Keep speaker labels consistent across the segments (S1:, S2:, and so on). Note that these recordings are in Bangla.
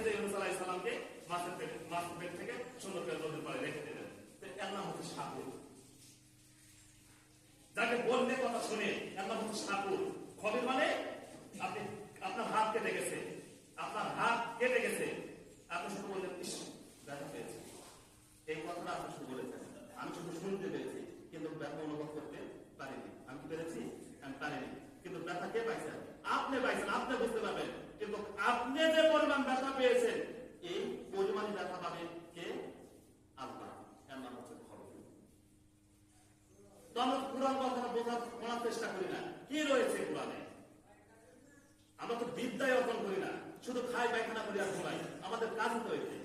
S1: যে ইউনূস আলাইহিস সালামকে মাছের পেট থেকে সুন্দর করে নদীর পাড়ে রেখে দিলেন। এর নাম হচ্ছে সাকুর। যাকে বললে কথা শুনে এর নাম হচ্ছে সাকুর। খবির মানে আপনি আপনার হাত কেটে গেছে, আপনার হাত কেটে গেছে, আপনি শুধু বললেন ইস ব্যথা পেয়েছে, এই কথাটা আপনি শুধু বলেছেন, আমি শুধু শুনতে পেরেছি কিন্তু ব্যথা অনুভব করতে পারিনি। আমি কি পেরেছি? আমি পারিনি। কিন্তু ব্যথা কে পাইছেন? আপনি পাইছেন, আপনি বুঝতে পারবেন। কিন্তু আপনি যে পরিমাণ ব্যথা পেয়েছেন এই পরিমাণ ব্যথা পাবে কে? আল্লাহ। এর নাম হচ্ছে খবর। তো আমরা কোরআন কথাটা বোঝার চেষ্টা করি না, কি রয়েছে কোরআনে। আমরা তো বিদ্যায় অর্জন করি না, শুধু খাই পায়খানা করি আর ঘুমাই, আমাদের কাজ তো এতে।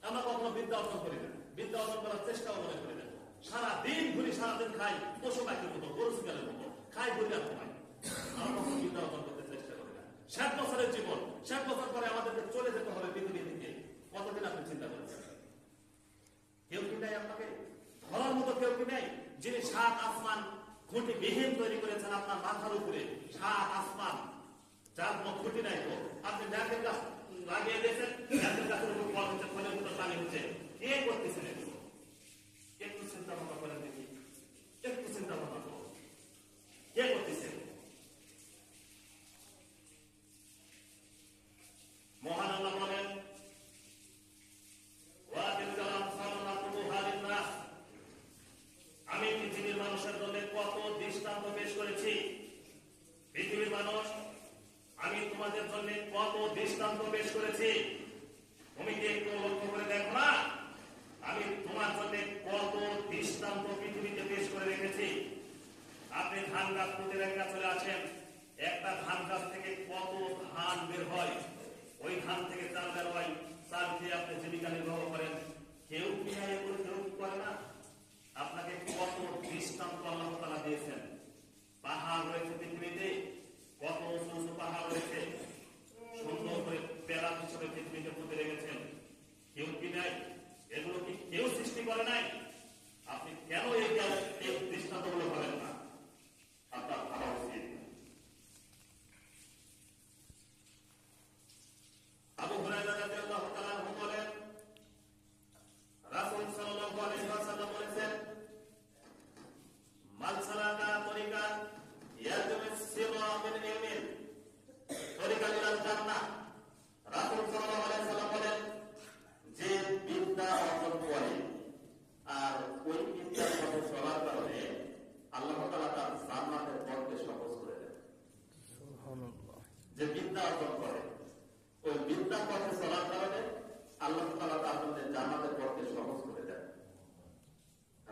S1: আমরা কখনো বিদ্যা অর্জন করি না, বিদ্যা অর্জন করার চেষ্টাও মনে করি না। সারাদিন ঘুরি, সারাদিন খাই, পশু পাখির মতো, গরু শিকারের মতো খাই, ঘুরি আর ঘুমাই। আমরা কখনো বিদ্যা অর্জন করতে চেষ্টা করি না। 60 বছরের জীবন, 60 বছর পরে আমাদেরকে চলে যেতে হবে পৃথিবী থেকে। কতদিন আপনি চিন্তা করেছেন? কেউ কি নাই আপনাকে ধরার মতো? কেউ কি নেই যিনি 7 আসমান খুঁটি বিহীন তৈরি করেছেন আপনার মাথার উপরে? 7 আসমান, যার কোনো খুঁটি নাই। তো আপনি নারকেল গাছ লাগিয়ে দিয়েছেন, নারকেল গাছের উপর ফল হচ্ছে, ফলের উপর পানি হচ্ছে, কে করতেছেন এগুলো? একটু চিন্তা ভাবনা করেন দেখি, একটু চিন্তা ভাবনা করুন, কে করতেছেন? মহান আল্লাহ বলেন, আমি পৃথিবীর মানুষের জন্য কত দৃষ্টান্ত পেশ করেছি। পৃথিবীর মানুষ, আমি তোমাদের জন্য কত দৃষ্টান্ত পেশ করেছি। তুমি কি একটু লক্ষ্য করে দেখো না? আমি তোমার জন্য কত দৃষ্টান্ত পৃথিবীতে পেশ করে রেখেছি। আপনি ধান গাছ পুঁতে রেখা চলে আসেন, একটা ধান গাছ থেকে কত ধান বের হয়, ওই ধান থেকে চাল বের হয়, চাল খেয়ে আপনি জীবিকা নির্বাহ করেন। কেউ কি এগুলো কেউ করে না? আপনাকে কত দৃষ্টান্ত আল্লাহ তাআলা দিয়েছেন। পাহাড় রয়েছে পৃথিবীতে, কত উঁচু উঁচু পাহাড় রয়েছে, সুন্দর করে পেড়া হিসেবে পৃথিবীতে পুঁতে রেখেছেন। কেউ কি নাই? এগুলো কি কেউ সৃষ্টি করে নাই? আপনি কেন এই দৃষ্টান্ত গুলো করেন না? আপনার ভাবা উচিত। আবু হুরায়রা রাদিয়াল্লাহু তাআলা আনহু বলেন, রাসূল সাল্লাল্লাহু আলাইহি ওয়াসাল্লাম বলেছেন, মান সালাকা তরিকান ইয়ালতামিসু মিন ইলমিন তরিকাল ইলাল জান্নাহ। রাসূল সাল্লাল্লাহু আলাইহি ওয়াসাল্লাম বলেন, যে বিদ্যা অর্জন করে আর ওই বিদ্যার সাথে চলার কারণে আল্লাহ তাআলা তার জান্নাতের পথকে সহজ করে দেন। সুবহানাল্লাহ। যে বিদ্যা অর্জন করে ওই বিদ্যার পথে চলার কারণে আল্লাহ তাআলা তার জন্য জান্নাতের পথকে সহজ করে দেন।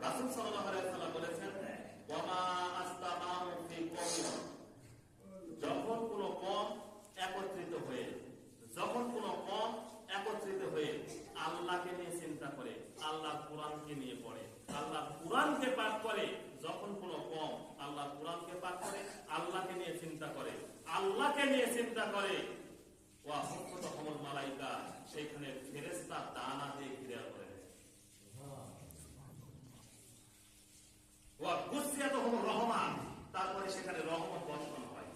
S1: রাসূল সাল্লাল্লাহু আলাইহি ওয়াসাল্লাম বলেছেন, ওয়ামা আস্তামাউ ফি কওমিন, যখন কোনো কওম একত্রিত হয়ে, যখন কোনো কওম একত্রিত হয়ে আল্লাহকে নিয়ে চিন্তা করে, আল্লাহর কোরআনকে নিয়ে পড়ে, আল্লাহর কোরআনকে পাঠ করে, যখন কোনো কওম আল্লাহর কোরআনকে পাঠ করে, আল্লাহকে নিয়ে চিন্তা করে, আল্লাহকে নিয়ে চিন্তা করে, ওয়া হুফাতুহুল মালায়েকা, সেখানে ফেরেশতা দানা দিয়ে ঘিরে করে দেয়। ওয়া গুসিয়াতুহুর রহমান, তারপরে সেখানে রহমত বর্ষণ হয়।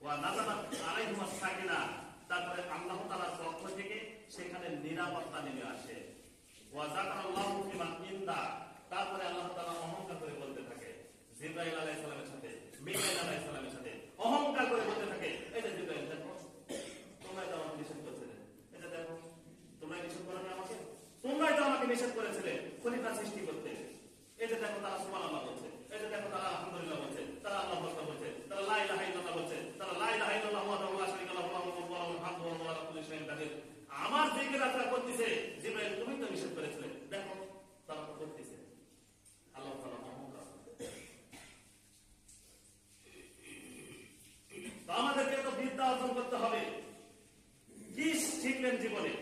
S1: ওয়া নাযালাত আলাইহিমুস সাকিনাহ, তারপরে আল্লাহ তাআলার পক্ষ থেকে সেখানে নিরাপত্তা নেমে আসে। ওয়া যাকারাল্লাহু ফিমান ইনদা, তারপরে আল্লাহ তাআলা অহংকার করে বলতে থাকে জিবরাইল আলাইহিস সালামের সাথে, মিকাইল আলাইহিস সালামের সাথে অহংকার করে বলতে থাকে, এই যে জিবরাইল দেখো, তোমরাই তো আমাকে নিষেধ করেছিলে, এটা দেখো, তোমরাই নিষেধ করোনি আমাকে, তোমরাই তো আমাকে নিষেধ করেছিলে খলিফা সৃষ্টি করতে। এই যে দেখো তারা সুবহানাল্লাহ বলছে, এই যে দেখো তারা আলহামদুলিল্লাহ বলছে, তারা আল্লাহু আকবার বলছে, তারা লা ইলাহা ইল্লাল্লাহ বলছে, তারা লা ইলাহা ইল্লাল্লাহু ওয়াহদাহু লা শারীকা লাহু লাহুল মুলকু ওয়া লাহুল হামদু ওয়া হুয়া আলা কুল্লি শাইইন কাদির। আমার জিকির আজরা করতেছে, জিবরাইল তুমি তো নিষেধ করেছিলে, দেখো তারা তো করতেছে। আল্লাহ তাআলা অহংকার। তো আমাদেরকে তো বিদ্যা অর্জন করতে হবে। কি শিখলেন জীবনে?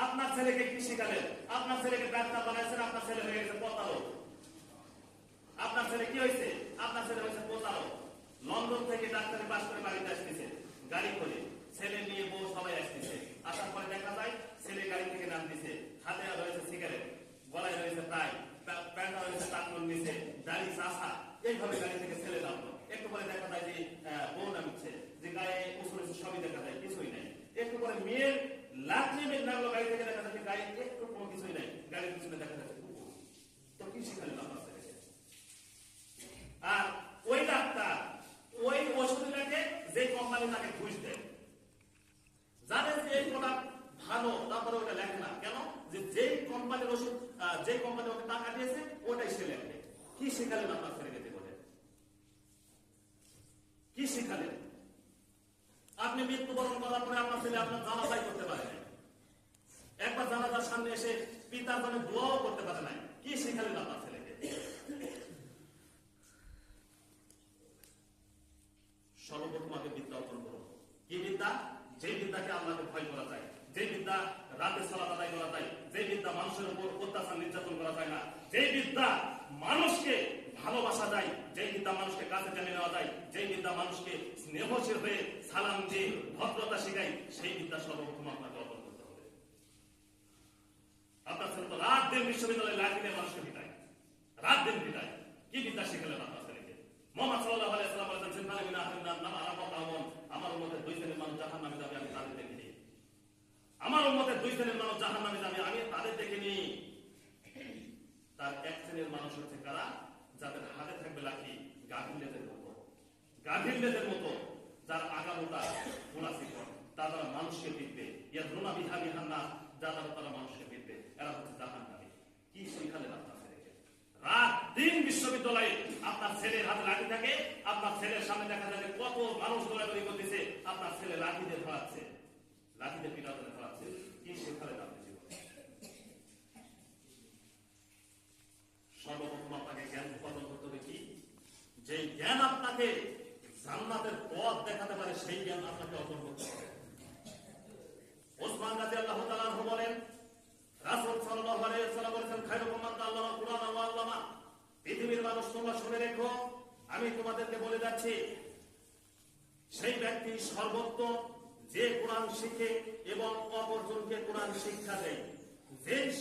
S1: আপনার ছেলেকে কি শিখালেন? আপনার ছেলেকে ডাক্তার বানাইছেন, আপনার ছেলে হয়ে গেছে প্রতারক। আপনার ছেলে কি হয়েছে? আপনার ছেলে হয়েছে প্রতারক। লন্ডন থেকে ডাক্তারি পাস করে বাড়িতে আসতেছে গাড়ি করে, ছেলে নিয়ে বউ সবাই আসতেছে। আসার পরে দেখা যায় ছেলে গাড়ি থেকে নামতেছে, হাতে রয়েছে সিগারেট, গলায় রয়েছে টাই, প্যান্টটা রয়েছে টাকনুর নিচে, দাড়ি চাষা, এইভাবে গাড়ি থেকে ছেলে নামলো। একটু পরে দেখা যায় যে বউ নামছে, যে গায়ে উঁচু সবই দেখা যায়, কিছুই নাই। একটু যে কোম্পানি ওকে টাকা দিয়েছে ওটাই সে লেখে। কি শিখালেন আপনার ছেলেকে জীবনে? কি শিখালেন? আপনি মৃত্যুবরণ করার পরে আপনার ছেলে আপনার জানাজাই করতে পারে নাই, একবার জানাজার সামনে এসে পিতার জন্য দোয়াও করতে পারে নাই। কি শিখালেন আপনার ছেলেকে? সর্বপ্রথম আগে বিদ্যা অর্জন করুন। কি বিদ্যা? যে বিদ্যাকে আল্লাহকে ভয় করা যায়, যে বিদ্যা রাতে সালাত আদায় করা যায়, যে বিদ্যা মানুষের উপর অত্যাচার নির্যাতন করা যায় না, যে বিদ্যা মানুষকে ভালোবাসা যায়, যে বিদ্যা মানুষকে কাছে টেনে নেওয়া যায়, যে বিদ্যা মানুষকে স্নেহশীল হয়ে সালাম দিয়ে ভদ্রতা শেখায়, সেই বিদ্যা সর্বপ্রথম আপনাকে অর্জন করতে হবে। আপনার ছেলে তো রাত দিন বিশ্ববিদ্যালয়ে লাঠি নিয়ে মানুষকে পিটায়, রাত দিন পিটায়। কি বিদ্যা শিখালেন আপনার ছেলেকে? মুহাম্মদ সাল্লাল্লাহু আলাইহি ওয়াসাল্লাম বলেছেন, জিন্নাতুল মিন আহলিন নার, আমার উম্মতের দুই শ্রেণীর মানুষ জাহান্নামে যাবে, আমি তাদের দেখিনি। আমার উম্মতের দুই শ্রেণীর মানুষ জাহান্নামে যাবে, আমি তাদের দেখিনি। তার এক শ্রেণীর মানুষ হচ্ছে কারা? যাদের হাতে থাকবে লাঠি গাভীর লেজের মতো, গাভীর লেজের মতো, যার আগামোটা গোলা শিকড়, তারা মানুষকে পিটবে। ইয়াদরুনা বিহা বিহান নাস, যারা তারা মানুষকে পিটবে, এরা হচ্ছে জাহান্নামী। কি শিখালেন আপনার ছেলেকে? রাত দিন বিশ্ববিদ্যালয়ে আপনার ছেলের হাতে লাঠি থাকে, আপনার ছেলের সামনে দেখা যায় কত মানুষ দৌড়াদৌড়ি করতেছে, আপনার ছেলে লাঠি দিয়ে ধরাচ্ছে, লাঠি দিয়ে পিটা করে ধরাচ্ছে। কি শিখালেন আপনি জীবনে? সর্বপ্রথম আপনাকে জ্ঞান উৎপাদন করতে হবে। কি? যে জ্ঞান আপনাকে জান্নাতের পথ দেখাতে পারে, সেই জ্ঞান আপনাকে অর্জন করতে হবে। ওসমান রাদিয়াল্লাহু তাআলা আনহু বলেন, রাসূল সাল্লাল্লাহু আলাইহি ওয়াসাল্লাম বলেছেন, খায়রুকুম মান তাআল্লামা কুরআন ওয়া আল্লামা। পৃথিবীর মানুষ তোমরা শুনে রেখো, আমি তোমাদেরকে বলে যাচ্ছি, সেই ব্যক্তি সর্বোত্তম যে কোরআন শিখে এবং অপরজনকে কোরআন শিক্ষা দেয়।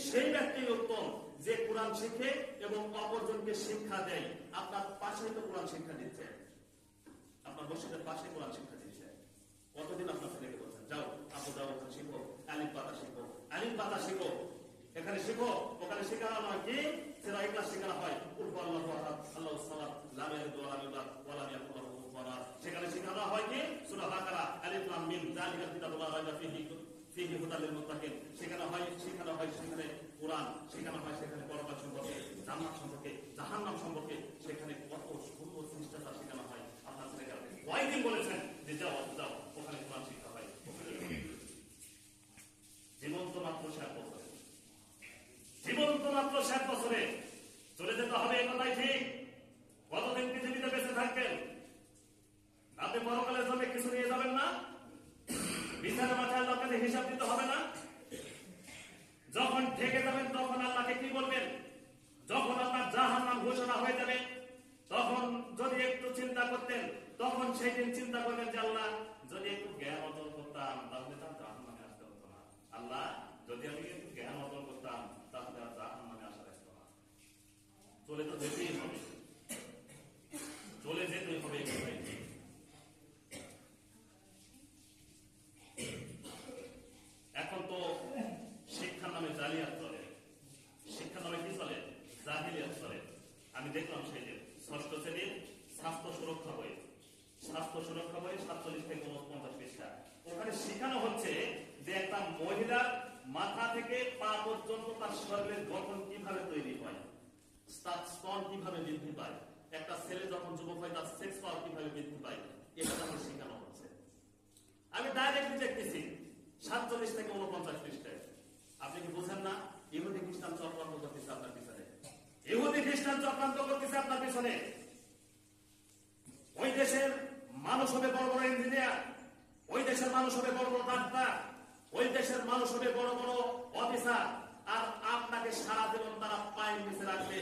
S1: সেই ব্যক্তি উত্তম যে কোরআন শিখে এবং অপরজনকে শিক্ষা দেয়। আপনার পাশেই তো কোরআন শিক্ষা দিচ্ছে, আপনার মসজিদের পাশে কোরআন শিক্ষা দিচ্ছে। কতদিন আপনার ছেলেকে বলছেন, যাও আপু যাও ওখানে শিখো, আলিফ পাতা শিখো, আলিফ পাতা শিখো, এখানে শিখো, ওখানে শেখানো নয়। কি? সেটা ইখলাস শেখানো হয়। কুল আল্লাহু আহাদ, আল্লাহুস সামাদ, লাম ইয়ালিদ ওয়া লাম ইউলাদ ওয়া লাম ইয়াকুল লাহু কুফুওয়ান আহাদ। সেখানে শেখানো হয় কি? সূরা বাকারা, আলিফ লাম মিম, যালিকাল কিতাবু লা রাইবা ফীহি হুদাল লিল মুত্তাকিন। শেখানো হয় সেখানে কোরআন শেখানো হয়, সেখানে পরকাল সম্পর্কে, জান্নাত সম্পর্কে, জাহান্নাম সম্পর্কে, সেখানে কত সুন্দর শিষ্টাচার শেখানো হয়। আপনার ছেলেকে আপনি কয়েকদিন বলেছেন যে যাও যাও ওখানে কোরআন শিক্ষা হয়। জীবন্ত মাত্র 60 বছরে, জীবন্ত মাত্র 60 বছরে চলে যেতে হবে, এ কথাই ঠিক। কতদিন পৃথিবীতে বেঁচে থাকবেন? আপনি পরকালের জন্য কিছু নিয়ে যাবেন না? বিচারে মাথায় আল্লাহর কাছে হিসাব দিতে হবে না? যখন ঠেকে যাবেন তখন আল্লাহকে কি বলবেন? যখন আপনার জাহান্নাম ঘোষণা হয়ে যাবে, তখন যদি একটু চিন্তা করতেন, তখন সেই দিন চিন্তা করবেন যে আল্লাহ, যদি একটু জ্ঞান অর্জন করতাম তাহলে তার জাহান্নামে আসতে হতো না। আল্লাহ, যদি আমি একটু জ্ঞান অর্জন করতাম তাহলে আর জাহান্নামে আসা আসতো না। চলে তো যেতেই হবে, চলে যেতেই হবে। এখন তো শিক্ষার নামে জালিয়াত চলে, শিক্ষার নামে কি চলে? জাহিলিয়াত চলে। আমি দেখলাম সেই যে 6ষ্ঠ শ্রেণীর স্বাস্থ্য সুরক্ষা বই, 47 থেকে 49 পৃষ্ঠা, ওখানে শেখানো হচ্ছে যে একটা মহিলার মাথা থেকে পা পর্যন্ত তার শরীরের গঠন কিভাবে তৈরি হয়, তার স্তন কিভাবে বৃদ্ধি পায়, একটা ছেলে যখন যুবক হয় তার সেক্স পাওয়ার কিভাবে বৃদ্ধি পায়, এটা তাকে শেখানো হচ্ছে। আমি ডাইরেক্ট দেখতেছি 47 থেকে 49 পৃষ্ঠায়। আপনি কি বুঝেন না? ইহুদি খ্রিস্টান চক্রান্ত করতেছে আপনার পিছনে, ইহুদি খ্রিস্টান চক্রান্ত করতেছে আপনার পিছনে। ওই দেশের মানুষ হবে বড় বড় ইঞ্জিনিয়ার, ওই দেশের মানুষ হবে বড় বড় ডাক্তার, ওই দেশের মানুষ হবে বড় বড় অফিসার, আর আপনাকে সারা জীবন তারা পায়ের নিচে রাখবে,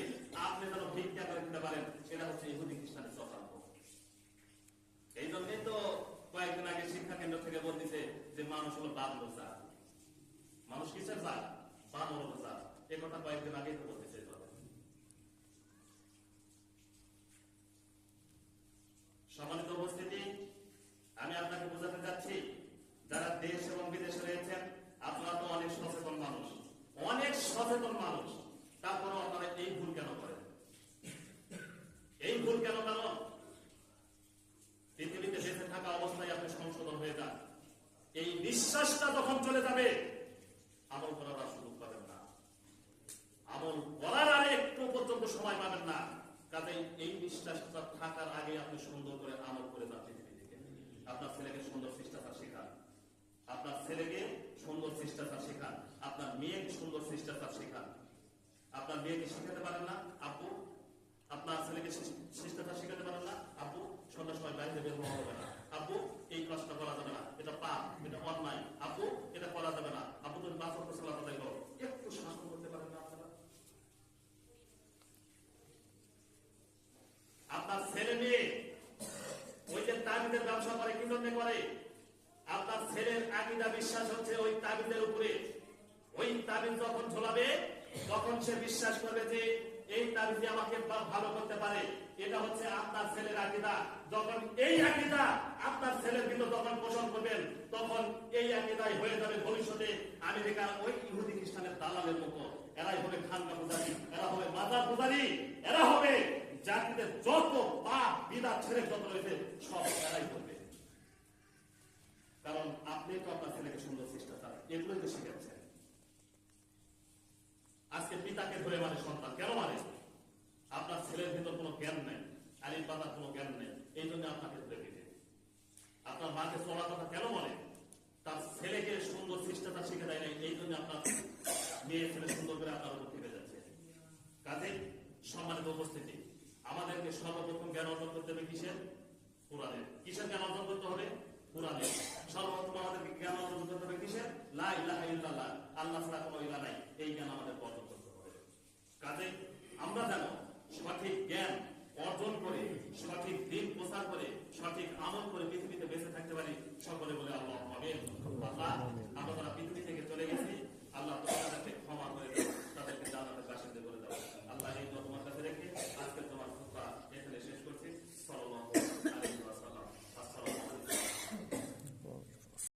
S1: আপনি যেন ভিক্ষা করে দিতে পারেন। এটা হচ্ছে ইহুদি খ্রিস্টানের চক্রান্ত। এই জন্যই তো কয়েকদিন আগে শিক্ষা কেন্দ্র থেকে বলতেছে যে মানুষ হলো বানর জাত। মানুষ কিসের জাত? বানর জাত। এ কথা কয়েকদিন আগেই তো বলতেছে। সম্মানিত উপস্থিতি, আমি আপনাকে বোঝাতে চাচ্ছি, যারা দেশ এবং বিদেশে রয়েছেন, আপনারা তো অনেক সচেতন মানুষ, অনেক সচেতন মানুষ, তারপরেও আপনারা এই ভুল কেন করেন? এই ভুল কেন করেন? পৃথিবীতে বেঁচে থাকা অবস্থায় আপনি সংশোধন হয়ে যান। এই নিঃশ্বাসটা যখন চলে যাবে, আমল করার সুযোগ পাবেন না। আমল পর্যন্ত সময় পাবেন না। কাজেই এই বিশ্বাসটা থাকার আগে আপনি সুন্দর করে আমল করে যান পৃথিবী থেকে। আপনার ছেলেকে সুন্দর শিষ্টাচার শেখান, আপনার ছেলেকে সুন্দর শিষ্টাচার শেখান, আপনার মেয়েকে সুন্দর শিষ্টাচার শেখান। আপনার মেয়েকে শেখাতে পারেন না আপু, আপনার ছেলেকে শিষ্টাচার শেখাতে পারেন না আপু, সন্ধ্যার সময় বাইরে বের হওয়া হবে না আপু, এই কাজটা করা যাবে না, এটা পাপ, এটা অন্যায় আপু, এটা করা যাবে না আপু, তুমি 5 ওয়াক্ত সালাত আদায় করো। একটু শাসন করতে পারেন না আপনারা? আপনার ছেলে মেয়ে ওই যে তাবিজের ব্যবসা করে, কি জন্য করে? আপনার ছেলের আকীদা বিশ্বাস হচ্ছে ওই তাবিজের উপরে। ওই তাবিজ যখন ঝোলাবে তখন সে বিশ্বাস করবে যে এই তাবিজে আমাকে ভালো করতে পারে। এটা হচ্ছে আপনার ছেলের আকীদা। যখন এই আকীদা আপনার ছেলের ভিতর যখন পোষণ করবেন, তখন এই আকীদাই হয়ে যাবে ভবিষ্যতে আমেরিকার ওই ইহুদি খ্রিস্টানের দালালের মতো। এরাই হবে খানকা পূজারী, এরা হবে মাজার পূজারী, এরা হবে জাতিতে যত পাপ বিদআত ছেড়ে যত রয়েছে সব এরাই করবে। কারণ আপনি তো আপনার ছেলেকে সুন্দর শিষ্টাচার এগুলোই তো শিখাচ্ছেন। আজকে পিতাকে ধরে মানে সন্তান কেন মানে? আপনার ছেলের ভিতর কোনো জ্ঞান নেই, আলিম পাতার কোনো জ্ঞান নেই, এই জন্য আপনাকে ধরে দিতে। আপনার মাকে চলার কথা কেন বলে? তার ছেলেকে সুন্দর শিষ্টাচার শিখে দেয় নাই, এই জন্য আপনার মেয়ে ছেলে সুন্দর করে আপনার উপর থেকে যাচ্ছে। কাজে সম্মানিত উপস্থিতি, আমাদেরকে সর্বপ্রথম জ্ঞান অর্জন করতে হবে কিসের? কোরআনের। কিসের জ্ঞান অর্জন করতে হবে? কোরআনের। সর্বপ্রথম আমাদেরকে জ্ঞান অর্জন করতে হবে কিসের? লা ইলাহা ইল্লাল্লাহ, আল্লাহ ছাড়া